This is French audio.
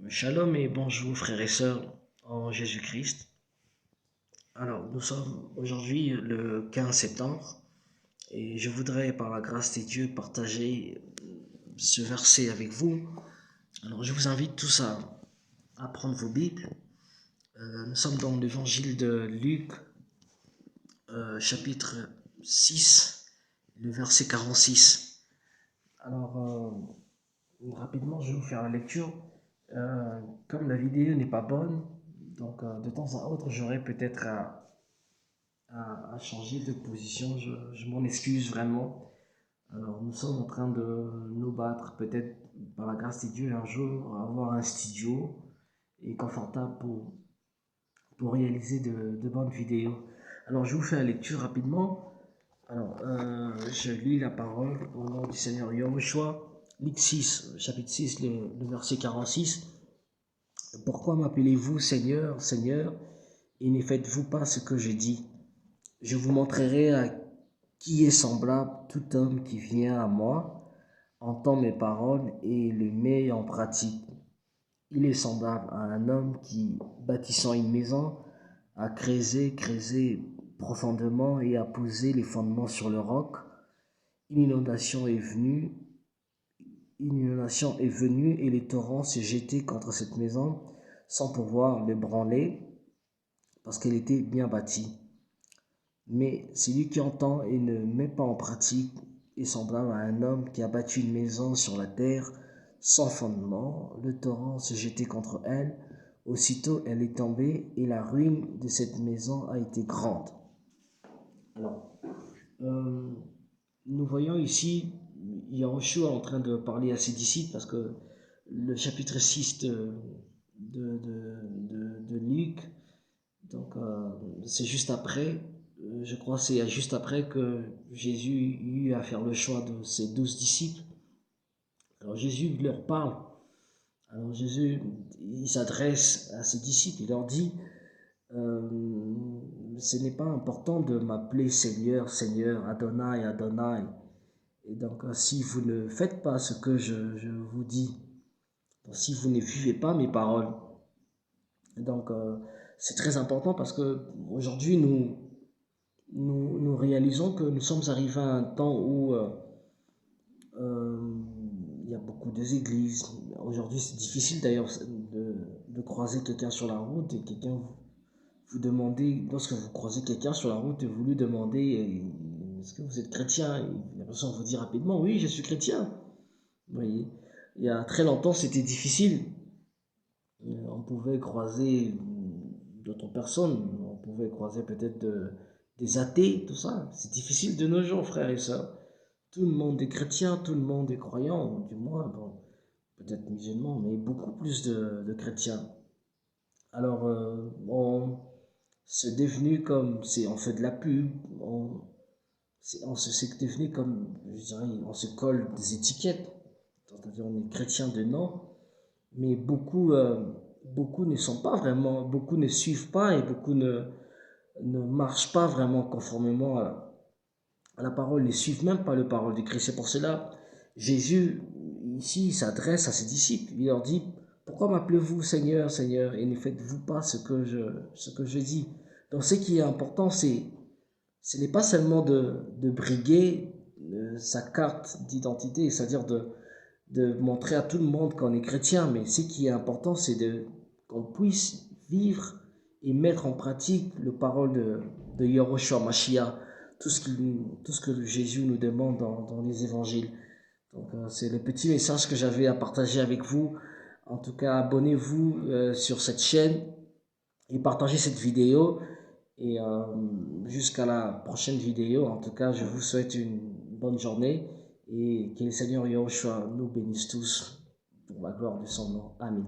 Shalom et bonjour frères et sœurs en Jésus-Christ. Alors nous sommes aujourd'hui le 15 septembre et je voudrais par la grâce de Dieu partager ce verset avec vous. Alors je vous invite tous à prendre vos Bibles. Nous sommes dans l'évangile de Luc, chapitre 6, le verset 46. Alors rapidement je vais vous faire la lecture. Comme la vidéo n'est pas bonne, donc de temps à autre j'aurai peut-être à changer de position, je m'en excuse vraiment. Alors nous sommes en train de nous battre peut-être par la grâce de Dieu un jour à avoir un studio et confortable pour réaliser de bonnes vidéos. Alors je vous fais la lecture rapidement. Alors je lis la parole au nom du Seigneur Yahushua. Luc 6, chapitre 6, le verset 46. Pourquoi m'appelez-vous Seigneur, Seigneur, et ne faites-vous pas ce que je dis? Je vous montrerai à qui est semblable tout homme qui vient à moi, entend mes paroles et les met en pratique. Il est semblable à un homme qui, bâtissant une maison, a creusé profondément et a posé les fondements sur le roc. Une inondation est venue et les torrents se jetaient contre cette maison sans pouvoir l'ébranler parce qu'elle était bien bâtie. Mais celui qui entend et ne met pas en pratique est semblable à un homme qui a bâti une maison sur la terre sans fondement. Le torrent se jetait contre elle. Aussitôt elle est tombée et la ruine de cette maison a été grande. Alors, nous voyons ici Yahushua en train de parler à ses disciples parce que le chapitre 6 de Luc, donc c'est juste après, je crois que c'est juste après que Jésus eut à faire le choix de ses 12 disciples. Alors Jésus leur parle. Alors Jésus, il s'adresse à ses disciples, il leur dit, ce n'est pas important de m'appeler Seigneur, Seigneur, Adonai, Adonai. Et donc, si vous ne faites pas ce que je vous dis, si vous ne vivez pas mes paroles, donc c'est très important parce que aujourd'hui nous réalisons que nous sommes arrivés à un temps où il y a beaucoup d'églises. Aujourd'hui, c'est difficile d'ailleurs de croiser quelqu'un sur la route et quelqu'un vous demandez, lorsque vous croisez quelqu'un sur la route et vous lui demandez est-ce que vous êtes chrétien, et la personne vous dit rapidement oui, je suis chrétien. Vous voyez, il y a très longtemps c'était difficile. On pouvait croiser d'autres personnes, on pouvait croiser peut-être des athées, tout ça. C'est difficile de nos jours, frères et sœurs. Tout le monde est chrétien, tout le monde est croyant, du moins, bon, peut-être musulman, mais beaucoup plus de chrétiens. Alors, c'est devenu comme, on fait de la pub, c'est devenu comme, je dirais, on se colle des étiquettes, c'est-à-dire on est chrétien de nom, mais beaucoup ne sont pas vraiment, beaucoup ne suivent pas et beaucoup ne marchent pas vraiment conformément à la parole, ne suivent même pas la parole de Christ. C'est pour cela, Jésus, ici, s'adresse à ses disciples, il leur dit, pourquoi m'appelez-vous Seigneur, Seigneur, et ne faites-vous pas ce que je dis? Donc ce qui est important, ce n'est pas seulement de briguer sa carte d'identité, c'est-à-dire de montrer à tout le monde qu'on est chrétien, mais ce qui est important, c'est qu'on puisse vivre et mettre en pratique la parole de Yahushua Mashiach, tout ce que Jésus nous demande dans les évangiles. Donc c'est le petit message que j'avais à partager avec vous. En tout cas, abonnez-vous sur cette chaîne et partagez cette vidéo. Et jusqu'à la prochaine vidéo, en tout cas, je vous souhaite une bonne journée et que le Seigneur Yahushua nous bénisse tous pour la gloire de son nom. Amen.